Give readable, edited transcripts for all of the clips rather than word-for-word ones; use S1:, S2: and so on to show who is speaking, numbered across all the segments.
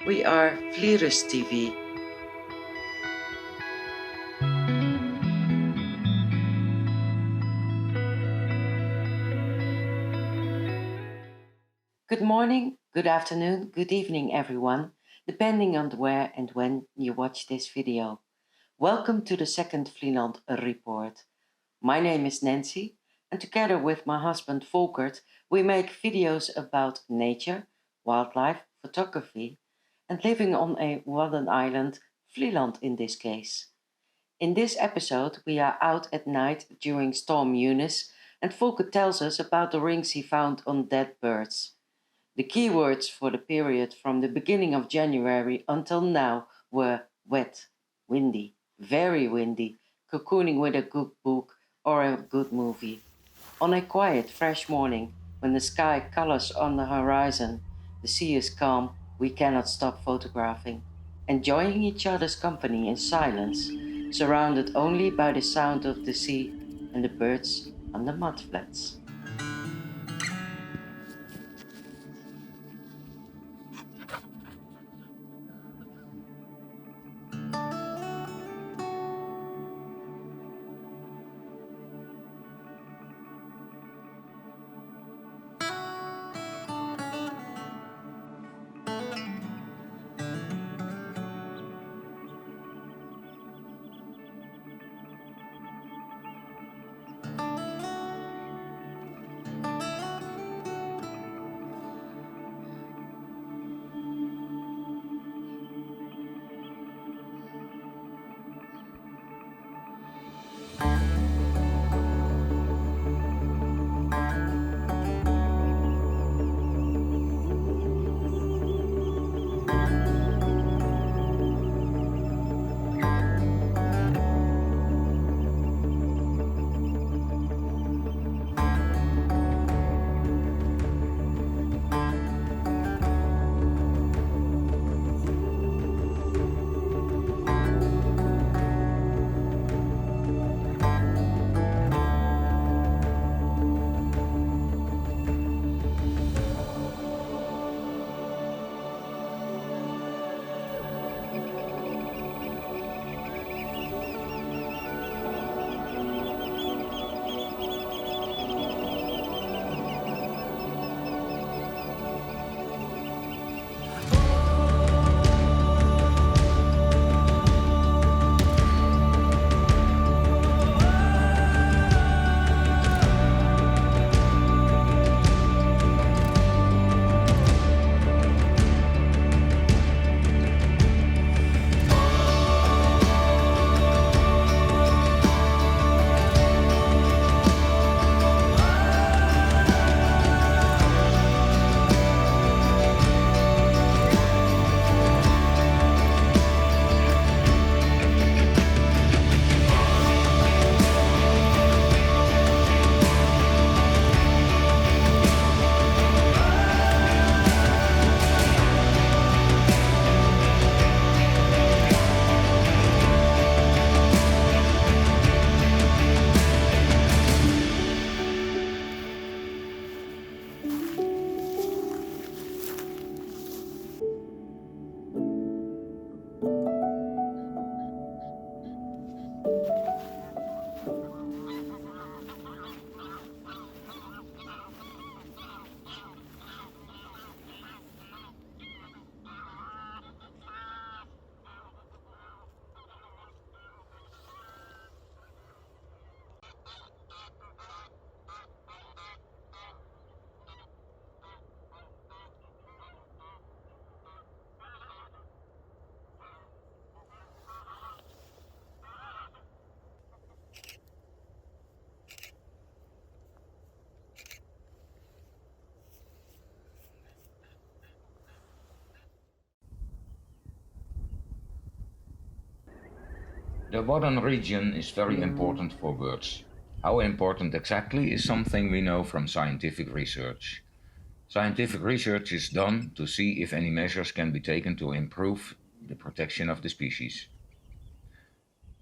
S1: We are Vlieland TV. Good morning, good afternoon, good evening everyone, depending on where and when you watch this video. Welcome to the second Vlieland report. My name is Nancy, and together with my husband Folkert, we make videos about nature, wildlife, photography, and living on a wooden island, Vlieland in this case. In this episode, we are out at night during Storm Eunice, and Folkert tells us about the rings he found on dead birds. The keywords for the period from the beginning of January until now were wet, windy, very windy, cocooning with a good book or a good movie. On a quiet, fresh morning, when the sky colors on the horizon, the sea is calm, we cannot stop photographing, enjoying each other's company in silence, surrounded only by the sound of the sea and the birds on the mudflats.
S2: The Wadden region is very important for birds. How important exactly is something we know from scientific research. Scientific research is done to see if any measures can be taken to improve the protection of the species.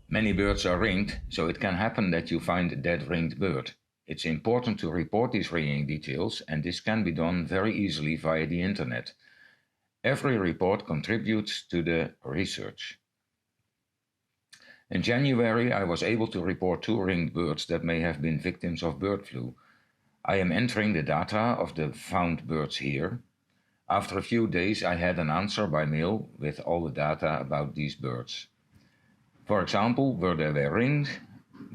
S2: Many birds are ringed, so it can happen that you find a dead ringed bird. It's important to report these ringing details, and this can be done very easily via the internet. Every report contributes to the research. In January, I was able to report 2 ringed birds that may have been victims of bird flu. I am entering the data of the found birds here. After a few days, I had an answer by mail with all the data about these birds. For example, where they were ringed,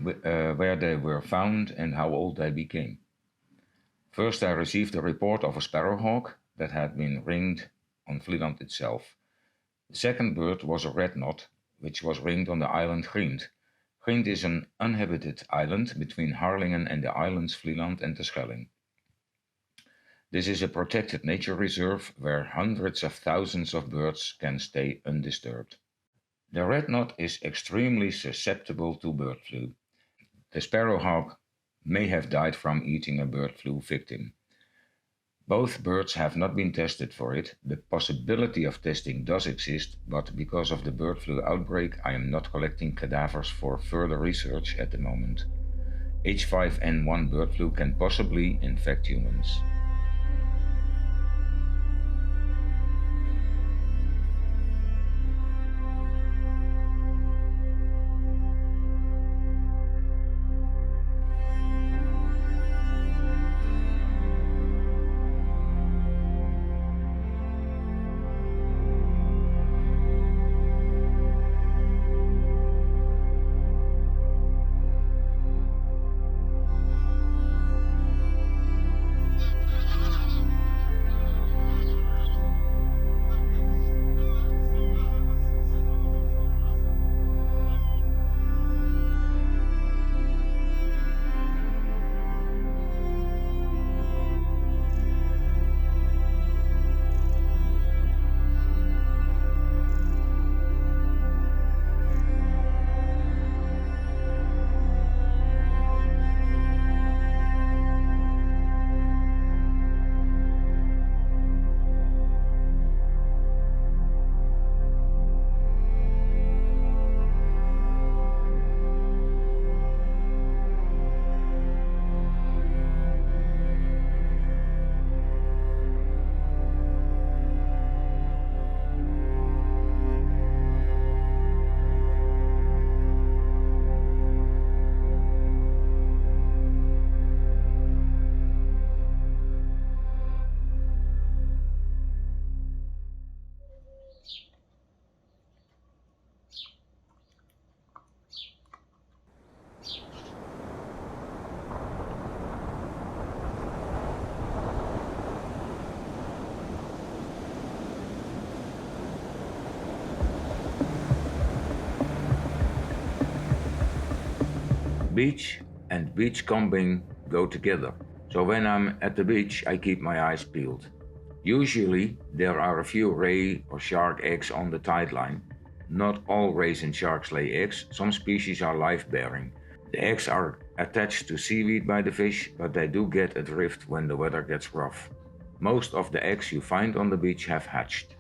S2: where they were found, and how old they became. First, I received a report of a sparrowhawk that had been ringed on Vlieland itself. The second bird was a red knot, which was ringed on the island Griend. Griend is an uninhabited island between Harlingen and the islands Vlieland and Terschelling. This is a protected nature reserve where hundreds of thousands of birds can stay undisturbed. The red knot is extremely susceptible to bird flu. The sparrowhawk may have died from eating a bird flu victim. Both birds have not been tested for it. The possibility of testing does exist, but because of the bird flu outbreak, I am not collecting cadavers for further research at the moment. H5N1 bird flu can possibly infect humans. Beach and beachcombing go together, so when I'm at the beach I keep my eyes peeled. Usually there are a few ray or shark eggs on the tide line. Not all rays and sharks lay eggs, some species are live-bearing. The eggs are attached to seaweed by the fish, but they do get adrift when the weather gets rough. Most of the eggs you find on the beach have hatched.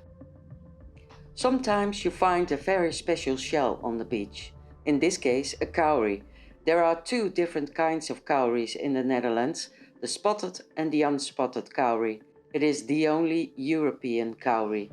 S1: Sometimes you find a very special shell on the beach, in this case a cowrie. There are 2 different kinds of cowries in the Netherlands, the spotted and the unspotted cowrie. It is the only European cowrie.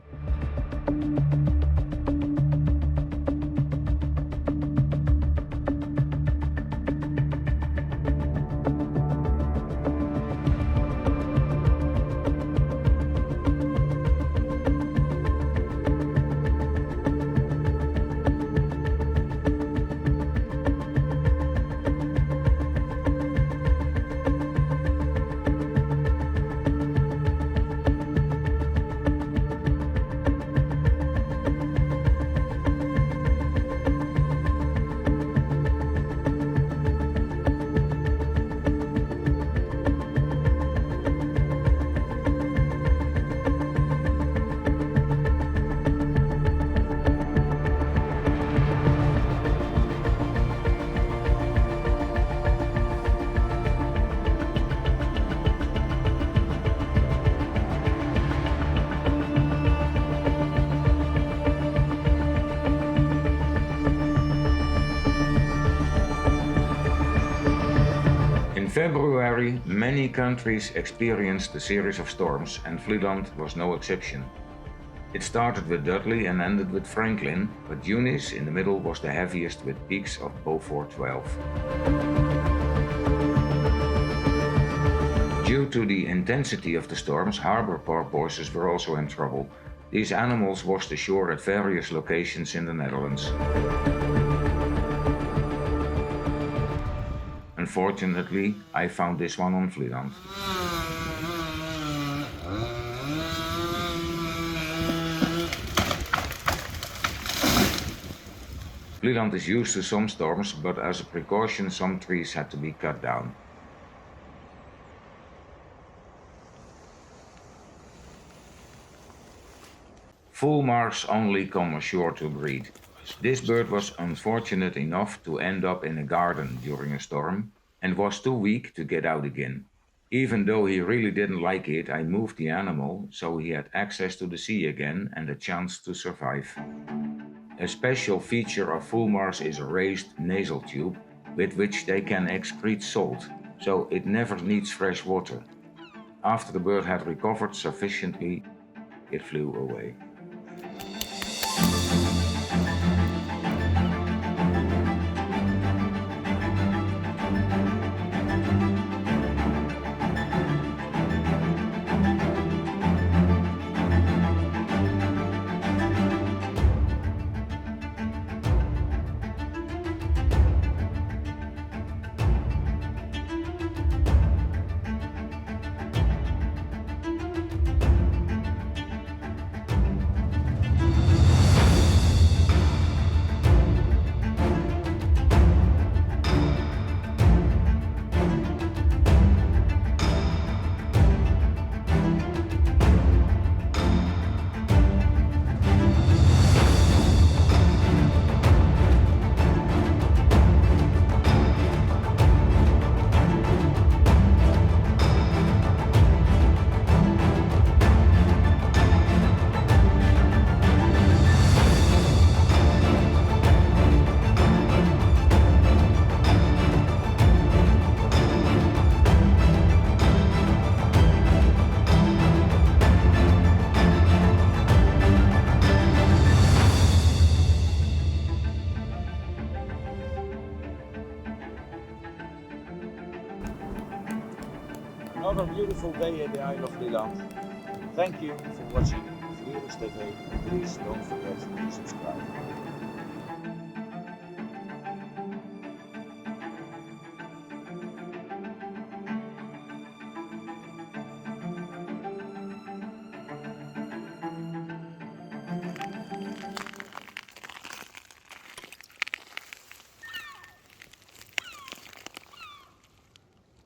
S2: In February, many countries experienced a series of storms, and Vlieland was no exception. It started with Dudley and ended with Franklin, but Eunice in the middle was the heaviest with peaks of Beaufort 12. Due to the intensity of the storms, harbor porpoises were also in trouble. These animals washed ashore at various locations in the Netherlands. Unfortunately, I found this one on Vlieland. Vlieland is used to some storms, but as a precaution some trees had to be cut down. Fulmars only come ashore to breed. This bird was unfortunate enough to end up in a garden during a storm and was too weak to get out again. Even though he really didn't like it, I moved the animal so he had access to the sea again and a chance to survive. A special feature of fulmars is a raised nasal tube with which they can excrete salt, so it never needs fresh water. After the bird had recovered sufficiently, it flew away.
S3: Another beautiful day at the Isle of Vlieland. Thank you for watching Vlieland TV. Please don't forget to subscribe.